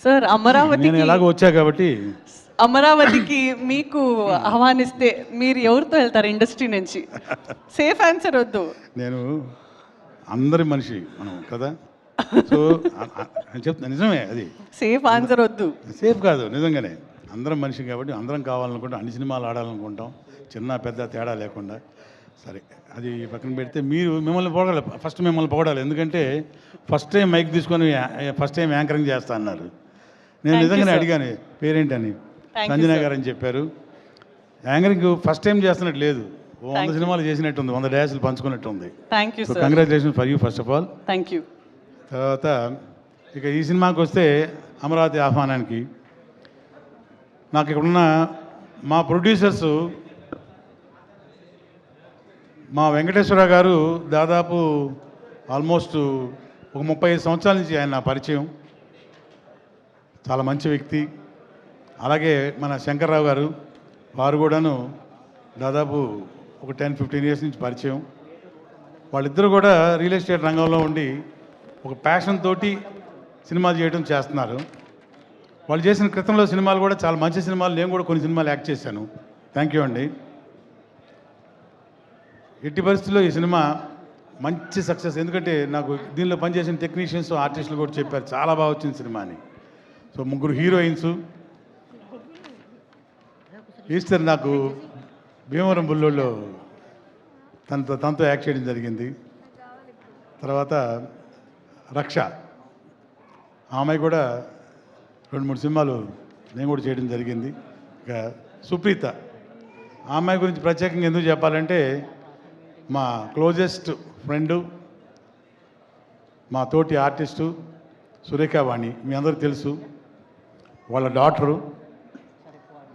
Sir నేను ఎలాగో వచ్చా కాబట్టి అమరావతికి మీకు ఆహ్వానిస్తే మీరు ఎవరితో వెళ్తారు ఇండస్ట్రీ నుంచి? సేఫ్ ఆన్సర్ వద్దు. నేను అందరి మనిషి మనం కదా, సో చెప్తున్నా నిజమే, అది సేఫ్ ఆన్సర్ వద్దు. సేఫ్ కాదు, నిజంగానే అందరం మనిషి కాబట్టి అందరం కావాలనుకుంటాం, అన్ని సినిమాలు ఆడాలనుకుంటాం, చిన్న పెద్ద తేడా లేకుండా. సరే, అది పక్కన పెడితే మీరు మిమ్మల్ని పొగడాలి, ఫస్ట్ మిమ్మల్ని పొగడాలి. ఎందుకంటే ఫస్ట్ టైం మైక్ తీసుకొని ఫస్ట్ టైం యాంకరింగ్ చేస్తా అన్నారు. నేను నిజంగానే అడిగాను పేరేంటని, సంజన గారు అని చెప్పారు. యాంకరింగ్ ఫస్ట్ టైం చేస్తున్నట్టు లేదు, 100 సినిమాలు చేసినట్టుంది, 100 డ్యాన్సులు పంచుకున్నట్టు ఉంది. Thank you. Congratulation for you first of all. Thank you. తర్వాత ఇక ఈ సినిమాకి వస్తే అమరావతి ఆహ్వానానికి నాకు ఇక్కడున్న మా ప్రొడ్యూసర్సు, మా వెంకటేశ్వర గారు దాదాపు ఆల్మోస్ట్ ఒక 35 సంవత్సరాల నుంచి ఆయన నా పరిచయం, చాలా మంచి వ్యక్తి. అలాగే మన శంకర్రావు గారు, వారు కూడాను దాదాపు ఒక 10-15 ఇయర్స్ నుంచి పరిచయం. వాళ్ళిద్దరూ కూడా రియల్ ఎస్టేట్ రంగంలో ఉండి ఒక ప్యాషన్ తోటి సినిమాలు చేయడం చేస్తున్నారు. వాళ్ళు చేసిన క్రితంలో సినిమాలు కూడా చాలా మంచి సినిమాలు, నేను కూడా కొన్ని సినిమాలు యాక్ట్ చేశాను. థ్యాంక్ యూ అండి. ఎట్టి పరిస్థితుల్లో ఈ సినిమా మంచి సక్సెస్, ఎందుకంటే నాకు దీనిలో పనిచేసిన టెక్నీషియన్స్, ఆర్టిస్టులు కూడా చెప్పారు చాలా బాగా వచ్చింది సినిమా అని. సో 3 హీరోయిన్స్, ఈస్టర్ నాకు భీమవరం బుల్లోళ్ళు తనతో యాక్ట్ చేయడం జరిగింది. తర్వాత రక్ష, ఆమె కూడా 2-3 సినిమాలు నేను కూడా చేయడం జరిగింది. ఇక సుప్రీత, ఆ అమ్మాయి గురించి ప్రత్యేకంగా ఎందుకు చెప్పాలంటే మా క్లోజెస్ట్ ఫ్రెండు, మా తోటి ఆర్టిస్టు సురేఖావాణి, మీ అందరికీ తెలుసు. వాళ్ళ డాటరు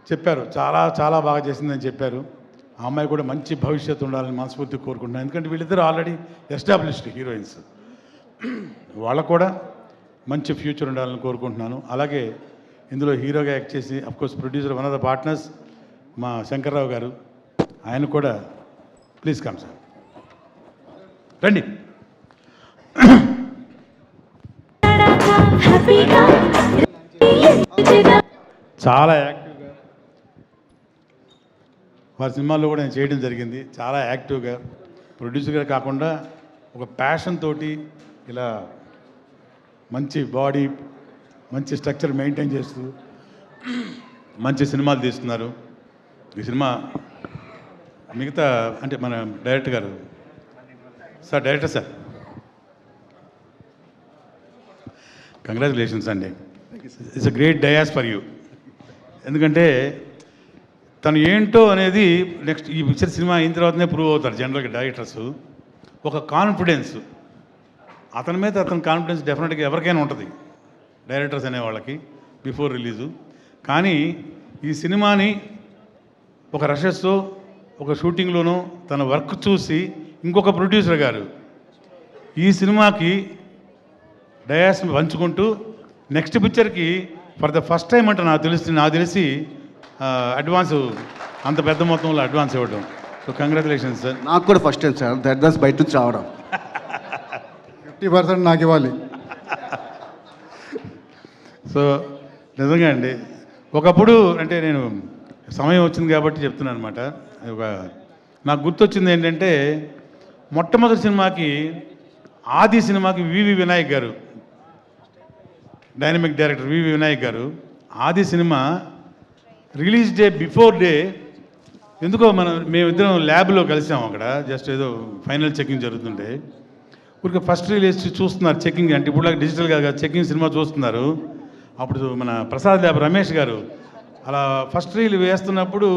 చెప్పారు, చాలా చాలా బాగా చేసిందని చెప్పారు. ఆ అమ్మాయి కూడా మంచి భవిష్యత్తు ఉండాలని మనస్ఫూర్తిగా కోరుకుంటున్నాను. ఎందుకంటే వీళ్ళిద్దరూ ఆల్రెడీ ఎస్టాబ్లిష్డ్ హీరోయిన్స్, వాళ్ళకు కూడా మంచి ఫ్యూచర్ ఉండాలని కోరుకుంటున్నాను. అలాగే ఇందులో హీరోగా యాక్ట్ చేసి of course producer one of the partners మా శంకర్రావు గారు, ఆయన కూడా ప్లీజ్ కమ్ సార్, రండి. చాలా యాక్టివ్గా వారి సినిమాల్లో కూడా నేను చేయడం జరిగింది. చాలా యాక్టివ్గా ప్రొడ్యూసర్గా కాకుండా ఒక ప్యాషన్ తోటి ఇలా మంచి బాడీ, మంచి స్ట్రక్చర్ మెయింటైన్ చేస్తూ మంచి సినిమాలు తీస్తున్నారు. ఈ సినిమా మిగతా అంటే మన డైరెక్టర్ గారు సార్, డైరెక్టర్ సార్, కంగ్రాచులేషన్స్ అండి. It's a great dais for you. ఎందుకంటే తను ఏంటో అనేది నెక్స్ట్ ఈ పిక్చర్ సినిమా అయిన తర్వాతనే ప్రూవ్ అవుతారు జనరల్గా డైరెక్టర్స్. ఒక కాన్ఫిడెన్స్, అతని మీద అతని కాన్ఫిడెన్స్ డెఫినెట్గా ఎవరికైనా ఉంటుంది డైరెక్టర్స్ అనే వాళ్ళకి బిఫోర్ రిలీజు. కానీ ఈ సినిమాని ఒక రషెస్తో ఒక షూటింగ్లోనూ తన వర్క్ చూసి ఇంకొక ప్రొడ్యూసర్ గారు ఈ సినిమాకి డయాస్ని పంచుకుంటూ నెక్స్ట్ పిక్చర్కి ఫర్ ద ఫస్ట్ టైం అంటే నాకు తెలిసి అడ్వాన్స్, అంత పెద్ద మొత్తంలో అడ్వాన్స్ ఇవ్వడం. So congratulations sir. నాకు కూడా ఫస్ట్ టైం సార్ అడ్వాన్స్ బయట నుంచి రావడం. 50% నాకు ఇవ్వాలి. సో నిజంగా అండి, ఒకప్పుడు అంటే నేను సమయం వచ్చింది కాబట్టి చెప్తున్నాను అనమాట. నాకు గుర్తొచ్చింది ఏంటంటే మొట్టమొదటి సినిమాకి, ఆది సినిమాకి వివి వినాయక్ గారు, డైనమిక్ డైరెక్టర్ వివి వినాయక్ గారు, ఆది cinema release day before day ఎందుకో మేమిద్దరం ల్యాబ్లో కలిసాము. అక్కడ జస్ట్ ఏదో ఫైనల్ చెకింగ్ జరుగుతుంటే ఊరికి ఫస్ట్ రిలీజ్ చూస్తున్నారు, చెకింగ్ అంటే ఇప్పుడు డిజిటల్గా చెకింగ్ సినిమా చూస్తున్నారు. అప్పుడు మన ప్రసాద్ ల్యాబ్ రమేష్ గారు అలా ఫస్ట్ రీల్ వేస్తున్నప్పుడు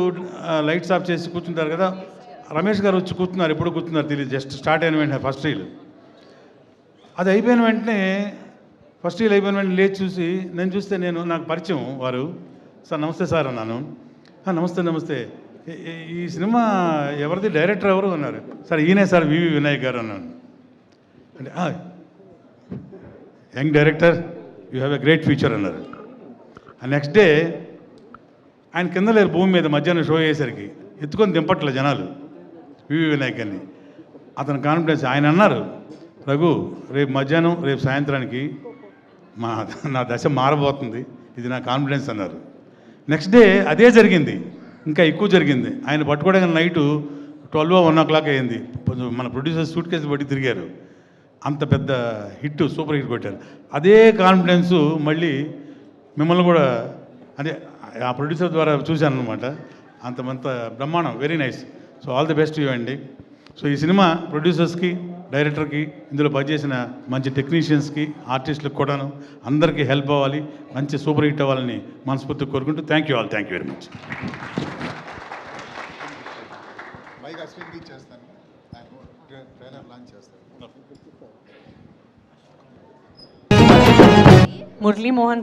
లైట్స్ ఆఫ్ చేసి కూర్చుంటారు కదా, రమేష్ గారు వచ్చి కూర్చున్నారు. ఎప్పుడు కూర్చున్నారు తెలియదు, జస్ట్ స్టార్ట్ అయిన వెంటనే ఫస్ట్ రీల్ అది అయిపోయిన వెంటనే, ఫస్ట్ రీల్ అయిపోయిన వెంటనే లేచి చూసి నేను చూస్తే నాకు పరిచయం వారు. సార్ నమస్తే సార్ అన్నాను. నమస్తే నమస్తే, ఈ సినిమా ఎవరిది, డైరెక్టర్ ఎవరు అన్నారు. సార్ ఈయనే సార్ వివి వినాయక్ గారు అన్నాను. అంటే young director, you have a great future అన్నారు. నెక్స్ట్ డే ఆయన కింద లేరు, భూమి మీద మధ్యాహ్నం షో అయ్యేసరికి ఎత్తుకొని దింపట్లే జనాలు వివి వినాయక్ అని. అతని కాన్ఫిడెన్స్, ఆయన అన్నారు, రఘు రేపు మధ్యాహ్నం రేపు సాయంత్రానికి నా దశ మారబోతుంది, ఇది నా కాన్ఫిడెన్స్ అన్నారు. నెక్స్ట్ డే అదే జరిగింది, ఇంకా ఎక్కువ జరిగింది. ఆయన పట్టుకోవడానికి నైటు 12-1 అయింది. మన ప్రొడ్యూసర్ సూట్ కేసు బట్టి తిరిగారు. అంత పెద్ద హిట్, సూపర్ హిట్ కొట్టారు. అదే కాన్ఫిడెన్సు మళ్ళీ మిమ్మల్ని కూడా అదే ఆ ప్రొడ్యూసర్ ద్వారా చూశాను అనమాట. అంత బ్రహ్మాండం, very nice. So all the best you అండి. సో ఈ సినిమా ప్రొడ్యూసర్స్కి, డైరెక్టర్కి, ఇందులో పనిచేసిన మంచి టెక్నీషియన్స్కి, ఆర్టిస్టులకు కూడాను అందరికీ హెల్ప్ అవ్వాలి, మంచి సూపర్ హిట్ అవ్వాలని మనస్ఫూర్తిగా కోరుకుంటూ thank you all, thank you very much. Murali Mohan